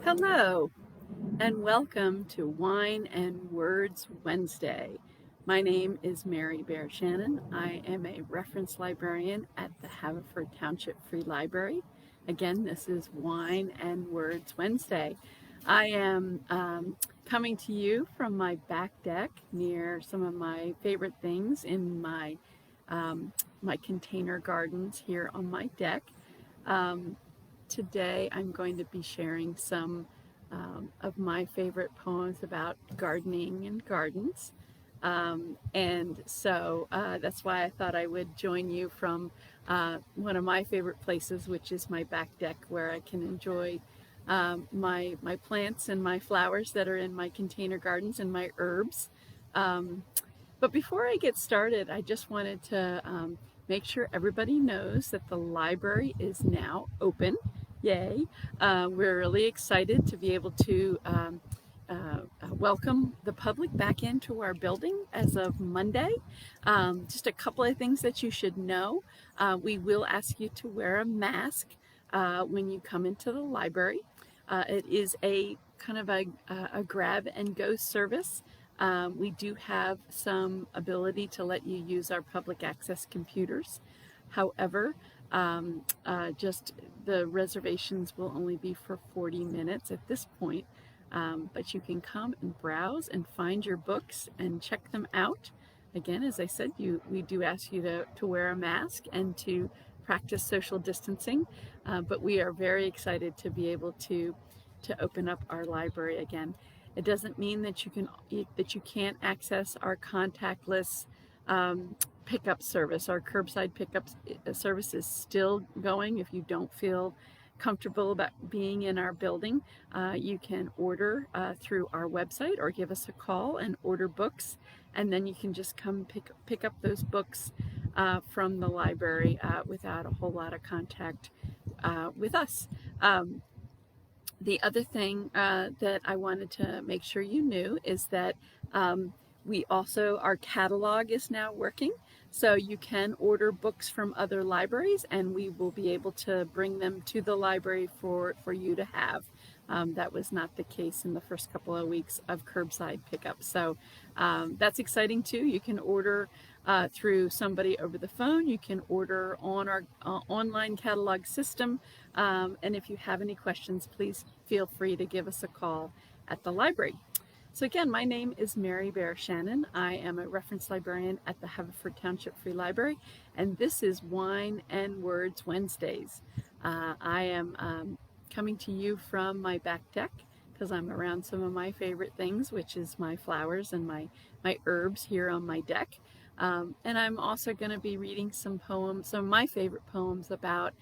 Hello, and welcome to Wine and Words Wednesday. My name is Mary Bear Shannon. I am a reference librarian at the Haverford Township Free Library. Again, this is Wine and Words Wednesday. I am coming to you from my back deck near some of my favorite things in my container gardens here on my deck. Um, Today I'm going to be sharing some of my favorite poems about gardening and gardens. And so that's why I thought I would join you from one of my favorite places, which is my back deck, where I can enjoy my plants and my flowers that are in my container gardens and my herbs. Um, but before I get started, I just wanted to make sure everybody knows that the library is now open. Yay. We're really excited to be able to welcome the public back into our building as of Monday. Just a couple of things that you should know. We will ask you to wear a mask when you come into the library. It is a kind of a grab and go service. We do have some ability to let you use our public access computers. However, just the reservations will only be for 40 minutes at this point. But you can come and browse and find your books and check them out. Again, as I said, we do ask you to wear a mask and to practice social distancing. But we are very excited to be able to open up our library again. It doesn't mean that you can't access our contactless pickup service. Our curbside pickup service is still going. If you don't feel comfortable about being in our building, you can order through our website or give us a call and order books, and then you can just come pick up those books from the library without a whole lot of contact with us. The other thing that I wanted to make sure you knew is that our catalog is now working. So you can order books from other libraries and we will be able to bring them to the library for you to have. That was not the case in the first couple of weeks of curbside pickup. So that's exciting too. You can order through somebody over the phone. You can order on our online catalog system. And if you have any questions, please feel free to give us a call at the library. So again, my name is Mary Bear Shannon. I am a reference librarian at the Haverford Township Free Library, and this is Wine and Words Wednesdays. I am coming to you from my back deck because I'm around some of my favorite things, which is my flowers and my herbs here on my deck. And I'm also going to be reading some poems, some of my favorite poems about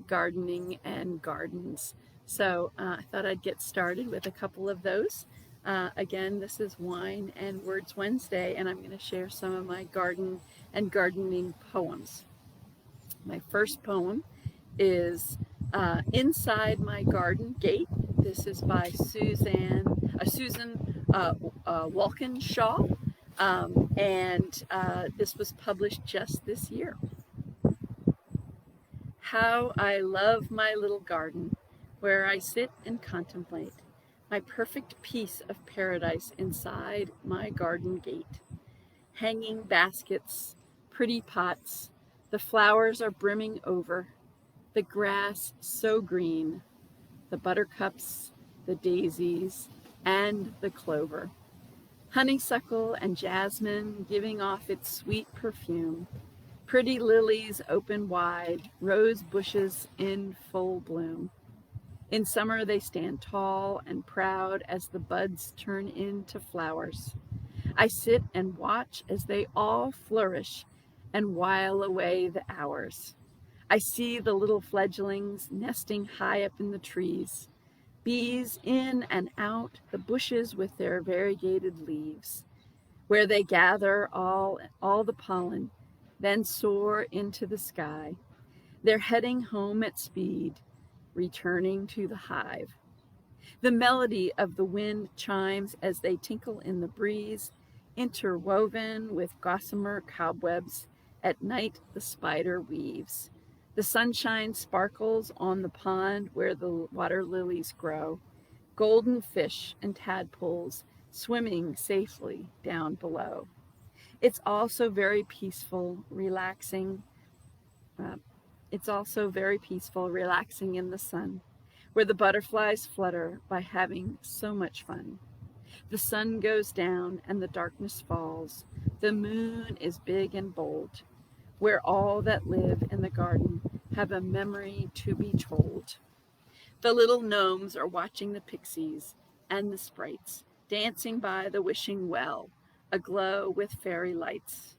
gardening and gardens. So I thought I'd get started with a couple of those. Again, this is Wine and Words Wednesday, and I'm going to share some of my garden and gardening poems. My first poem is Inside My Garden Gate. This is by Susan Walkinshaw, and this was published just this year. How I love my little garden, where I sit and contemplate my perfect piece of paradise inside my garden gate. Hanging baskets, pretty pots, the flowers are brimming over, the grass so green, the buttercups, the daisies, and the clover. Honeysuckle and jasmine giving off its sweet perfume. Pretty lilies open wide, rose bushes in full bloom. In summer they stand tall and proud as the buds turn into flowers. I sit and watch as they all flourish and while away the hours. I see the little fledglings nesting high up in the trees, bees in and out the bushes with their variegated leaves, where they gather all the pollen, then soar into the sky. They're heading home at speed, returning to the hive. The melody of the wind chimes as they tinkle in the breeze, interwoven with gossamer cobwebs. At night the spider weaves. The sunshine sparkles on the pond where the water lilies grow. golden fish and tadpoles swimming safely down below. It's also very peaceful, relaxing. Uh, it's also very peaceful, relaxing in the sun, where the butterflies flutter by having so much fun. The sun goes down and the darkness falls. The moon is big and bold, where all that live in the garden have a memory to be told. The little gnomes are watching the pixies and the sprites dancing by the wishing well, aglow with fairy lights.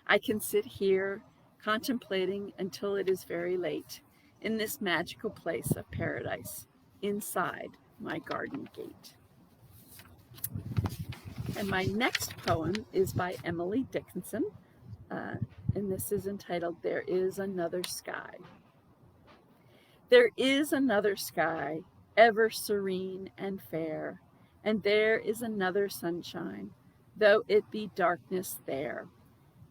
I can sit here contemplating until it is very late in this magical place of paradise inside my garden gate. And my next poem is by Emily Dickinson, and this is entitled There Is Another Sky. There is another sky, ever serene and fair, and there is another sunshine, though it be darkness there.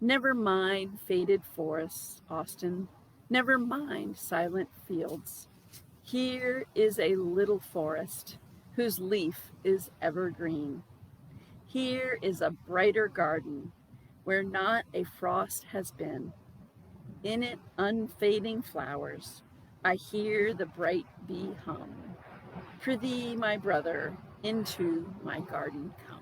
Never mind faded forests, Austin, never mind silent fields. Here is a little forest, whose leaf is evergreen. Here is a brighter garden, where not a frost has been. In it unfading flowers, I hear the bright bee hum. Prithee, my brother, into my garden come.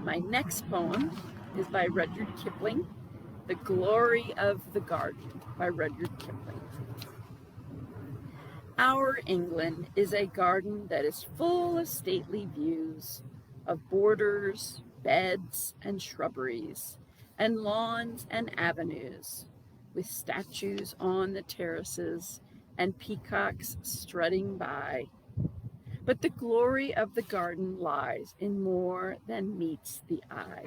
My next poem is by Rudyard Kipling, The Glory of the Garden by Rudyard Kipling. Our England is a garden that is full of stately views, of borders, beds, and shrubberies, and lawns and avenues, with statues on the terraces and peacocks strutting by. But the glory of the garden lies in more than meets the eye.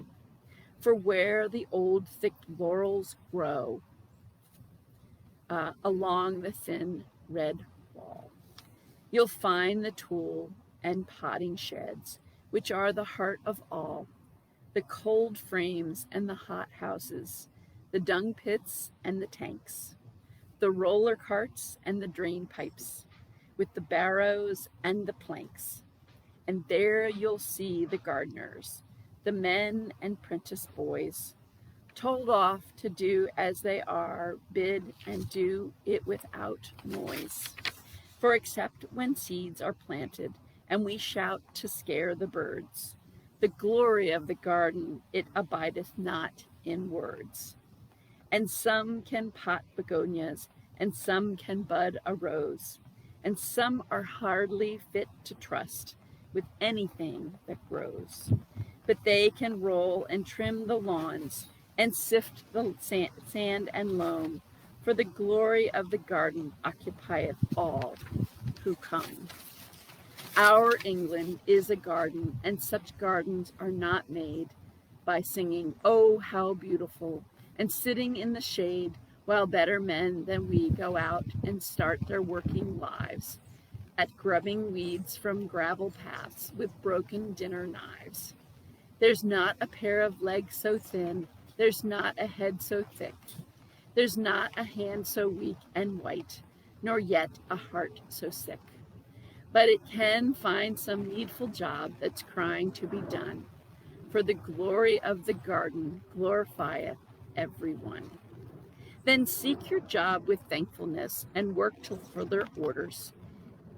For where the old thick laurels grow along the thin red wall, you'll find the tool and potting sheds, which are the heart of all, the cold frames and the hot houses, the dung pits and the tanks, the roller carts and the drain pipes, with the barrows and the planks. And there you'll see the gardeners, the men and prentice boys, told off to do as they are bid and do it without noise. For except when seeds are planted and we shout to scare the birds, the glory of the garden, it abideth not in words. And some can pot begonias, and some can bud a rose, and some are hardly fit to trust with anything that grows. But they can roll and trim the lawns, and sift the sand and loam, for the glory of the garden occupieth all who come. Our England is a garden, and such gardens are not made by singing, "Oh, how beautiful," and sitting in the shade while better men than we go out and start their working lives at grubbing weeds from gravel paths with broken dinner knives. There's not a pair of legs so thin, there's not a head so thick, there's not a hand so weak and white, nor yet a heart so sick. But it can find some needful job that's crying to be done, for the glory of the garden glorifieth everyone. Then seek your job with thankfulness and work till further orders,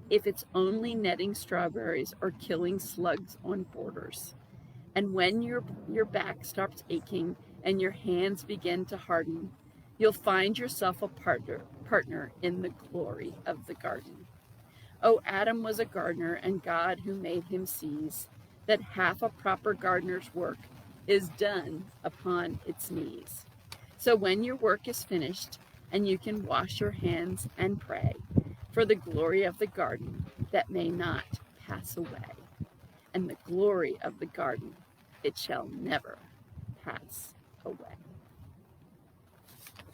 if it's only netting strawberries or killing slugs on borders. And when your back stops aching and your hands begin to harden, you'll find yourself a partner in the glory of the garden. Oh, Adam was a gardener, and God who made him sees that half a proper gardener's work is done upon its knees. So when your work is finished and you can wash your hands and pray for the glory of the garden that may not pass away, and the glory of the garden, it shall never pass away.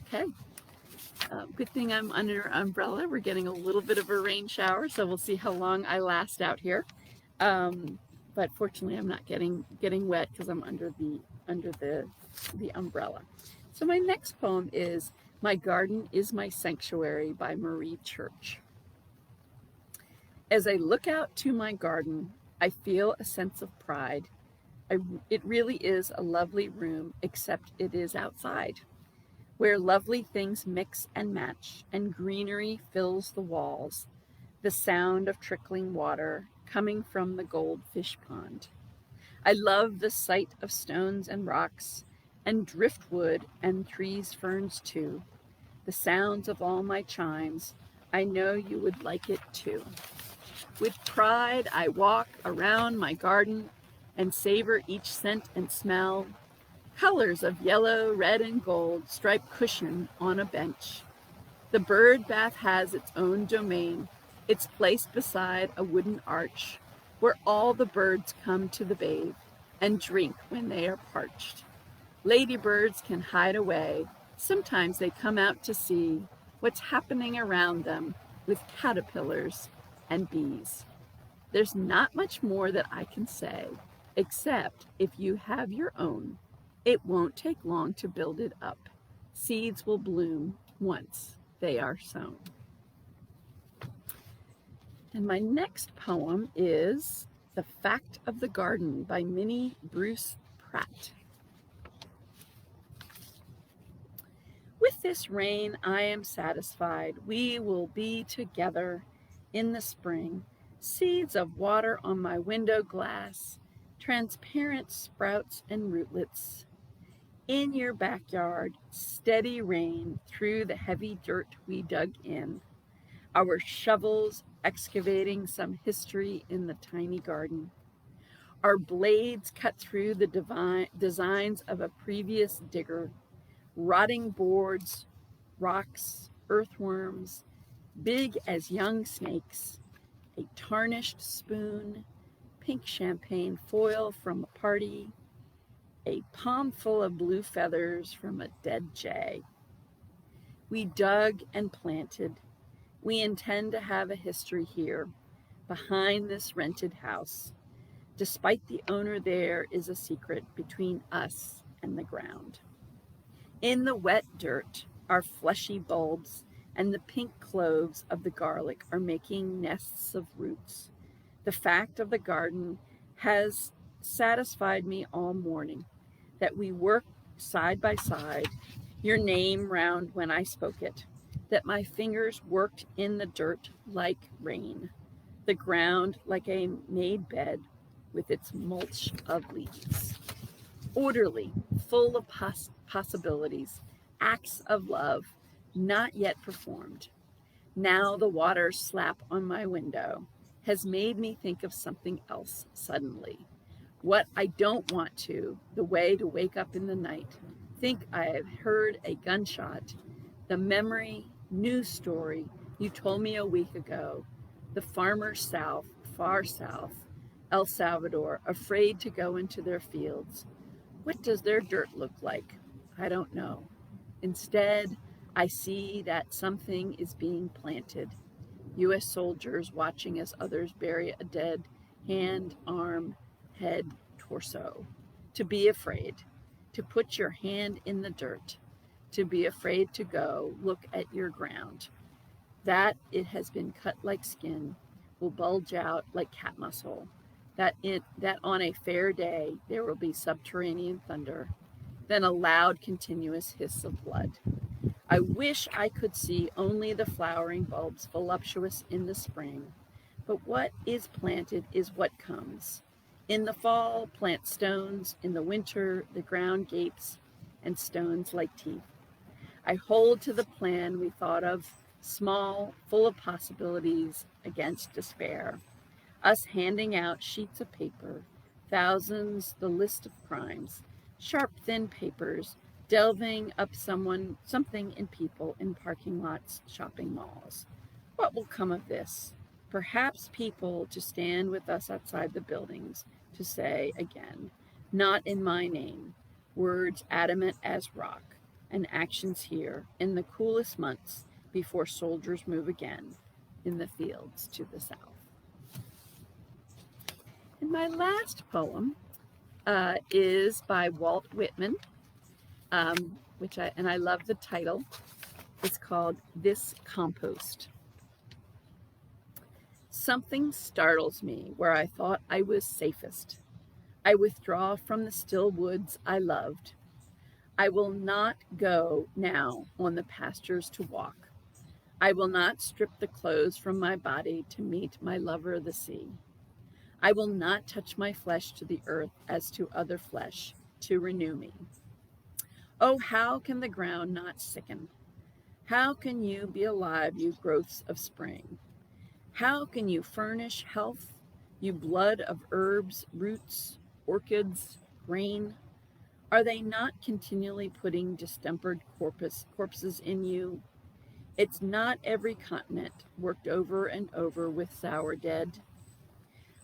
Okay. Good thing I'm under an umbrella. We're getting a little bit of a rain shower, so we'll see how long I last out here. But fortunately, I'm not getting wet because I'm under the umbrella. So my next poem is "My Garden is My Sanctuary" by Marie Church. As I look out to my garden, I feel a sense of pride. It really is a lovely room, except it is outside, where lovely things mix and match, and greenery fills the walls, the sound of trickling water coming from the goldfish pond. I love the sight of stones and rocks, and driftwood and trees ferns too. The sounds of all my chimes, I know you would like it too. With pride, I walk around my garden and savor each scent and smell. Colors of yellow, red, and gold stripe cushion on a bench. The bird bath has its own domain. It's placed beside a wooden arch where all the birds come to the bathe and drink when they are parched. Ladybirds can hide away. Sometimes they come out to see what's happening around them with caterpillars and bees. There's not much more that I can say, except if you have your own, it won't take long to build it up. Seeds will bloom once they are sown. And my next poem is The Fact of the Garden by Minnie Bruce Pratt. With this rain, I am satisfied. We will be together in the spring. Seeds of water on my window glass, transparent sprouts and rootlets. In your backyard, steady rain through the heavy dirt we dug in. Our shovels excavating some history in the tiny garden. Our blades cut through the designs of a previous digger. Rotting boards, rocks, earthworms, big as young snakes, a tarnished spoon, pink champagne foil from a party, a palm full of blue feathers from a dead jay. We dug and planted. We intend to have a history here, behind this rented house. Despite the owner, there is a secret between us and the ground. In the wet dirt, our fleshy bulbs and the pink cloves of the garlic are making nests of roots. The fact of the garden has satisfied me all morning, that we worked side by side, your name round when I spoke it, that my fingers worked in the dirt like rain, the ground like a made bed with its mulch of leaves. Orderly, full of possibilities, acts of love, not yet performed. Now the water slap on my window has made me think of something else suddenly. What I don't want to, the way to wake up in the night, think I have heard a gunshot, the memory, new story you told me a week ago, the farmers south, far south, El Salvador, afraid to go into their fields. What does their dirt look like? I don't know. Instead, I see that something is being planted. U.S. soldiers watching as others bury a dead hand, arm, head, torso. To be afraid, to put your hand in the dirt, to be afraid to go look at your ground. That it has been cut like skin will bulge out like cat muscle. That on a fair day there will be subterranean thunder, then a loud continuous hiss of blood. I wish I could see only the flowering bulbs voluptuous in the spring, but what is planted is what comes. In the fall, plant stones. In the winter, the ground gapes and stones like teeth. I hold to the plan we thought of, small, full of possibilities against despair. Us handing out sheets of paper, thousands, the list of crimes, sharp, thin papers, delving up something in people in parking lots, shopping malls. What will come of this? Perhaps people to stand with us outside the buildings to say again, not in my name, words adamant as rock, and actions here in the coolest months before soldiers move again in the fields to the south. And my last poem is by Walt Whitman, I love the title. It's called This Compost. Something startles me where I thought I was safest. I withdraw from the still woods I loved. I will not go now on the pastures to walk. I will not strip the clothes from my body to meet my lover the sea. I will not touch my flesh to the earth as to other flesh to renew me. Oh, how can the ground not sicken? How can you be alive, you growths of spring? How can you furnish health, you blood of herbs, roots, orchids, grain? Are they not continually putting distempered corpses in you? It's not every continent worked over and over with sour dead.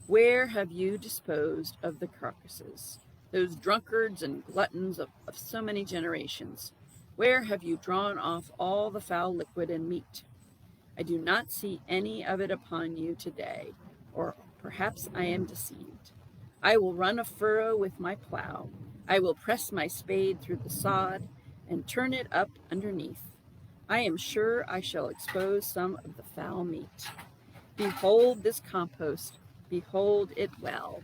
Where have you disposed of the carcasses, those drunkards and gluttons of so many generations? Where have you drawn off all the foul liquid and meat? I do not see any of it upon you today, or perhaps I am deceived. I will run a furrow with my plow. I will press my spade through the sod and turn it up underneath. I am sure I shall expose some of the foul meat. Behold this compost, behold it well.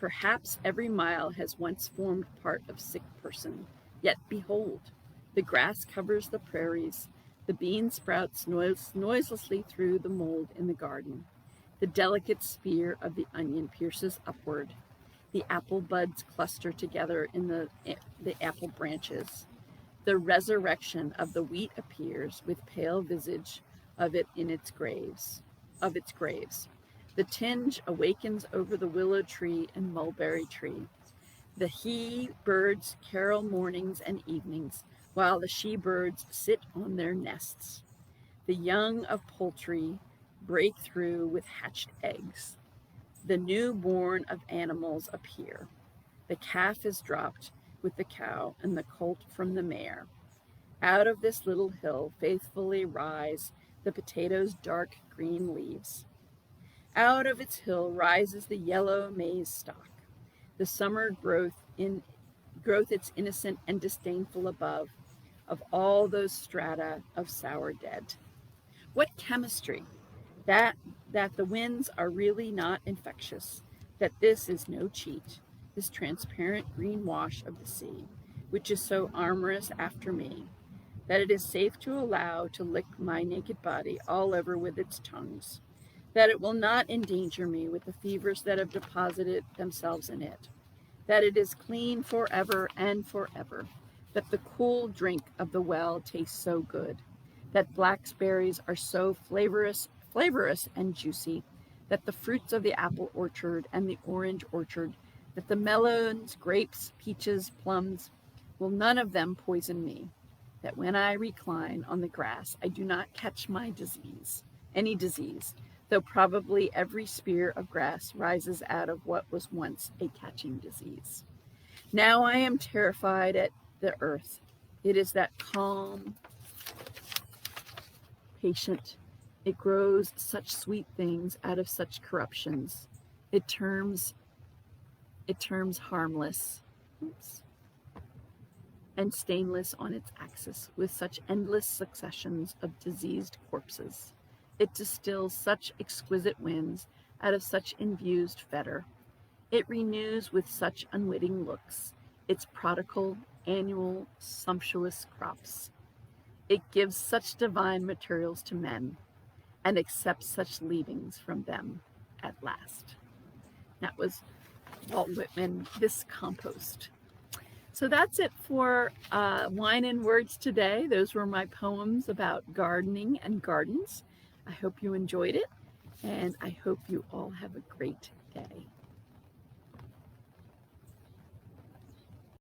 Perhaps every mile has once formed part of sick person, yet behold, the grass covers the prairies, the bean sprouts noiselessly through the mold in the garden. The delicate spear of the onion pierces upward. The apple buds cluster together in the apple branches. The resurrection of the wheat appears with pale visage of it in its graves. The tinge awakens over the willow tree and mulberry tree. The he-birds carol mornings and evenings, while the she-birds sit on their nests. The young of poultry break through with hatched eggs. The new-born of animals appear. The calf is dropped with the cow and the colt from the mare. Out of this little hill faithfully rise the potato's dark green leaves. Out of its hill rises the yellow maize stalk. The summer growth its innocent and disdainful above of all those strata of sour dead. What chemistry! That the winds are really not infectious, that this is no cheat, this transparent green wash of the sea, which is so amorous after me, that it is safe to allow to lick my naked body all over with its tongues, that it will not endanger me with the fevers that have deposited themselves in it, that it is clean forever and forever, that the cool drink of the well tastes so good, that blackberries are so flavorous and juicy, that the fruits of the apple orchard and the orange orchard, that the melons, grapes, peaches, plums, will none of them poison me, that when I recline on the grass, I do not catch any disease, though probably every spear of grass rises out of what was once a catching disease. Now I am terrified at the earth. It is that calm, patient. It grows such sweet things out of such corruptions. It terms harmless and stainless on its axis with such endless successions of diseased corpses. It distills such exquisite winds out of such infused fetor. It renews with such unwitting looks its prodigal, annual, sumptuous crops. It gives such divine materials to men, and accepts such leavings from them at last. That was Walt Whitman, This Compost. So that's it for Wine and Words today. Those were my poems about gardening and gardens. I hope you enjoyed it, and I hope you all have a great day.